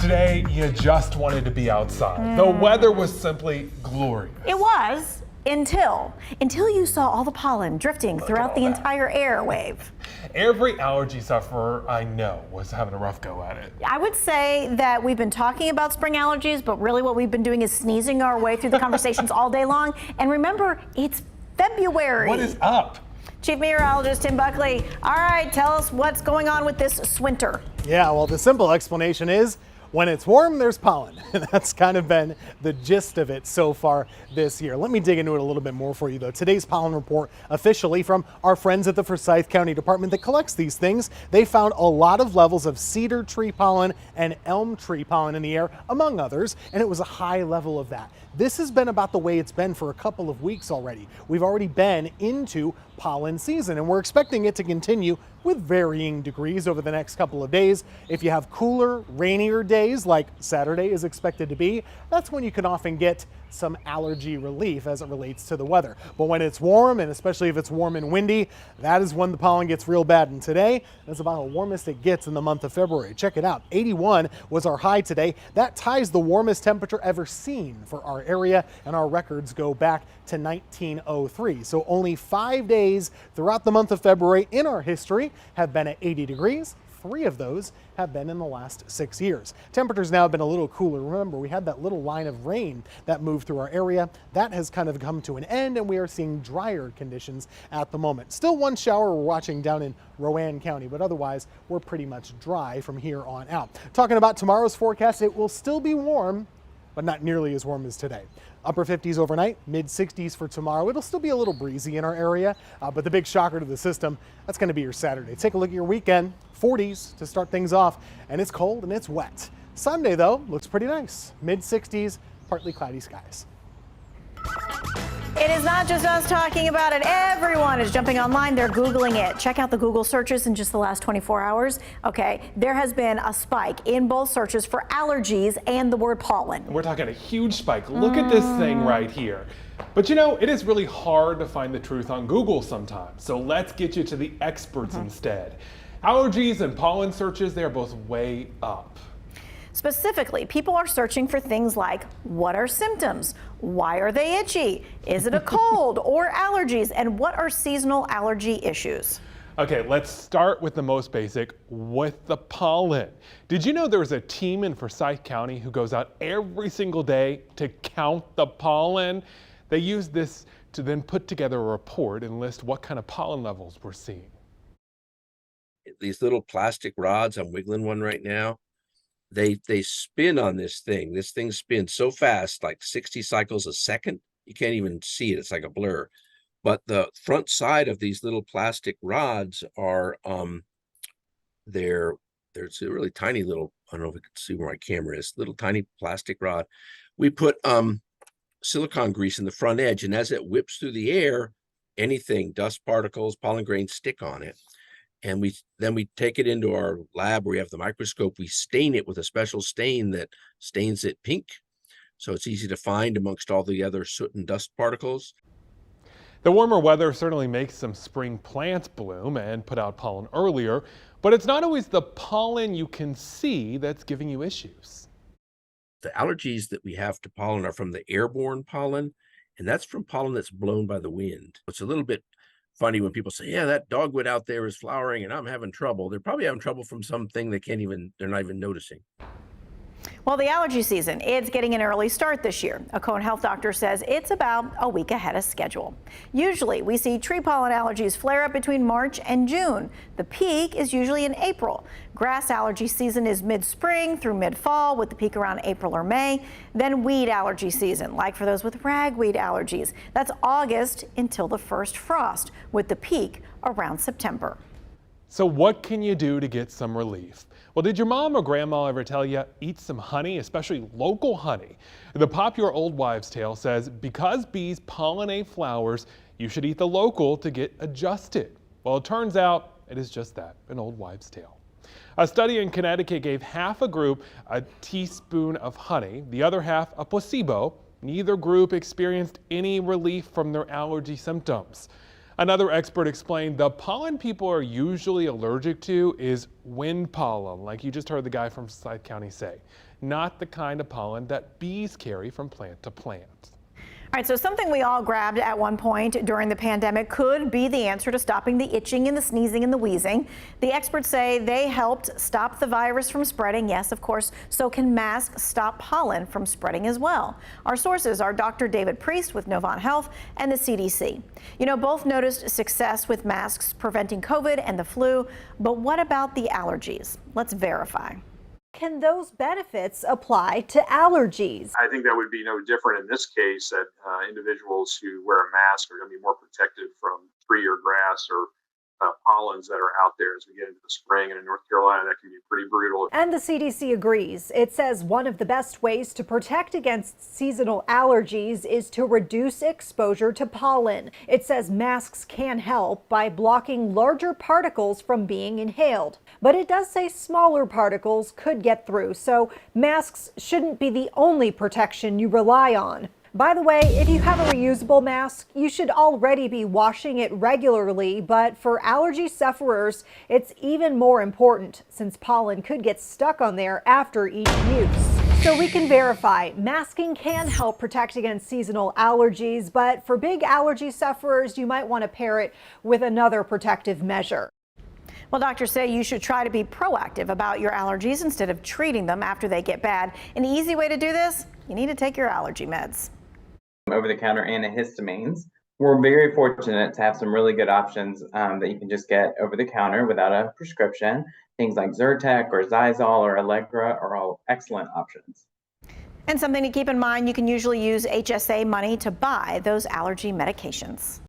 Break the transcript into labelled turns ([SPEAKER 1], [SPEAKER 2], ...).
[SPEAKER 1] Today, you just wanted to be outside. The weather was simply glorious.
[SPEAKER 2] It was, until you saw all the pollen drifting throughout the entire airwave.
[SPEAKER 1] Every allergy sufferer I know was having a rough go at it.
[SPEAKER 2] I would say that we've been talking about spring allergies, but really what we've been doing is sneezing our way through the conversations all day long. And remember, it's February.
[SPEAKER 1] What is up?
[SPEAKER 2] Chief Meteorologist Tim Buckley. All right, tell us what's going on with this swinter.
[SPEAKER 3] Yeah, well, the simple explanation is when it's warm, there's pollen. And that's kind of been the gist of it so far this year. Let me dig into it a little bit more for you, though. Today's pollen report, officially from our friends at the Forsyth County department that collects these things, they found a lot of levels of cedar tree pollen and elm tree pollen in the air, among others, and it was a high level of that. This has been about the way it's been for a couple of weeks already. We've already been into pollen season, and we're expecting it to continue with varying degrees over the next couple of days. If you have cooler, rainier days like Saturday is expected to be, that's when you can often get some allergy relief as it relates to the weather. But when it's warm, and especially if it's warm and windy, that is when the pollen gets real bad. And today, that's about the warmest it gets in the month of February. Check it out. 81 was our high today. That ties the warmest temperature ever seen for our area, and our records go back to 1903. So only 5 days throughout the month of February in our history have been at 80 degrees. 3 of those have been in the last 6 years. Temperatures now have been a little cooler. Remember, we had that little line of rain that moved through our area. That has kind of come to an end, and we are seeing drier conditions at the moment. Still one shower we're watching down in Rowan County, but otherwise we're pretty much dry from here on out. Talking about tomorrow's forecast, it will still be warm, but not nearly as warm as today. Upper 50s overnight, mid 60s for tomorrow. It'll still be a little breezy in our area, but the big shocker to the system, that's going to be your Saturday. Take a look at your weekend, 40s to start things off, and it's cold and it's wet. Sunday, though, looks pretty nice. Mid 60s, partly cloudy skies.
[SPEAKER 2] It is not just us talking about it. Everyone is jumping online. They're Googling it. Check out the Google searches in just the last 24 hours. Okay, there has been a spike in both searches for allergies and the word pollen.
[SPEAKER 1] We're talking a huge spike. Look at this thing right here. But you know, it is really hard to find the truth on Google sometimes. So let's get you to the experts instead. Allergies and pollen searches, they are both way up.
[SPEAKER 2] Specifically, people are searching for things like, what are symptoms? Why are they itchy? Is it a cold or allergies? And what are seasonal allergy issues?
[SPEAKER 1] Okay, let's start with the most basic, with the pollen. Did you know there's a team in Forsyth County who goes out every single day to count the pollen? They use this to then put together a report and list what kind of pollen levels we're seeing.
[SPEAKER 4] These little plastic rods, I'm wiggling one right now. They spin on this thing. This thing spins so fast, like 60 cycles a second. You can't even see it. It's like a blur. But the front side of these little plastic rods are there's a really tiny little, I don't know if you can see where my camera is, little tiny plastic rod. We put silicone grease in the front edge, and as it whips through the air, anything, dust particles, pollen grains stick on it. And we take it into our lab where we have the microscope. We stain it with a special stain that stains it pink. So it's easy to find amongst all the other soot and dust particles.
[SPEAKER 1] The warmer weather certainly makes some spring plants bloom and put out pollen earlier, but it's not always the pollen you can see that's giving you issues.
[SPEAKER 4] The allergies that we have to pollen are from the airborne pollen, and that's from pollen that's blown by the wind. It's a little bit funny when people say, yeah, that dogwood out there is flowering and I'm having trouble. They're probably having trouble from something they're not even noticing.
[SPEAKER 2] Well, the allergy season, it's getting an early start this year. A Cone Health doctor says it's about a week ahead of schedule. Usually we see tree pollen allergies flare up between March and June. The peak is usually in April. Grass allergy season is mid-spring through mid-fall with the peak around April or May. Then weed allergy season, like for those with ragweed allergies. That's August until the first frost with the peak around September.
[SPEAKER 1] So what can you do to get some relief? Well, did your mom or grandma ever tell you eat some honey, especially local honey? The popular old wives' tale says because bees pollinate flowers, you should eat the local to get adjusted. Well, it turns out it is just that, an old wives' tale. A study in Connecticut gave half a group a teaspoon of honey, the other half a placebo. Neither group experienced any relief from their allergy symptoms. Another expert explained the pollen people are usually allergic to is wind pollen, like you just heard the guy from Forsyth County say, not the kind of pollen that bees carry from plant to plant.
[SPEAKER 2] All right, so something we all grabbed at one point during the pandemic could be the answer to stopping the itching and the sneezing and the wheezing. The experts say they helped stop the virus from spreading. Yes, of course, so can masks stop pollen from spreading as well. Our sources are Dr. David Priest with Novant Health and the CDC. You know, both noticed success with masks preventing COVID and the flu, but what about the allergies? Let's verify.
[SPEAKER 5] Can those benefits apply to allergies?
[SPEAKER 6] I think that would be no different in this case, that individuals who wear a mask are going to be more protected from tree or grass or pollens that are out there as we get into the spring. And in North Carolina, that can be pretty brutal.
[SPEAKER 5] And the CDC agrees. It says one of the best ways to protect against seasonal allergies is to reduce exposure to pollen. It says masks can help by blocking larger particles from being inhaled. But it does say smaller particles could get through, so masks shouldn't be the only protection you rely on. By the way, if you have a reusable mask, you should already be washing it regularly, but for allergy sufferers, it's even more important since pollen could get stuck on there after each use. So we can verify masking can help protect against seasonal allergies, but for big allergy sufferers, you might want to pair it with another protective measure.
[SPEAKER 2] Well, doctors say you should try to be proactive about your allergies instead of treating them after they get bad. An easy way to do this, you need to take your allergy meds.
[SPEAKER 7] Over-the-counter antihistamines. We're very fortunate to have some really good options that you can just get over-the-counter without a prescription. Things like Zyrtec or Xyzal or Allegra are all excellent options.
[SPEAKER 2] And something to keep in mind, you can usually use HSA money to buy those allergy medications.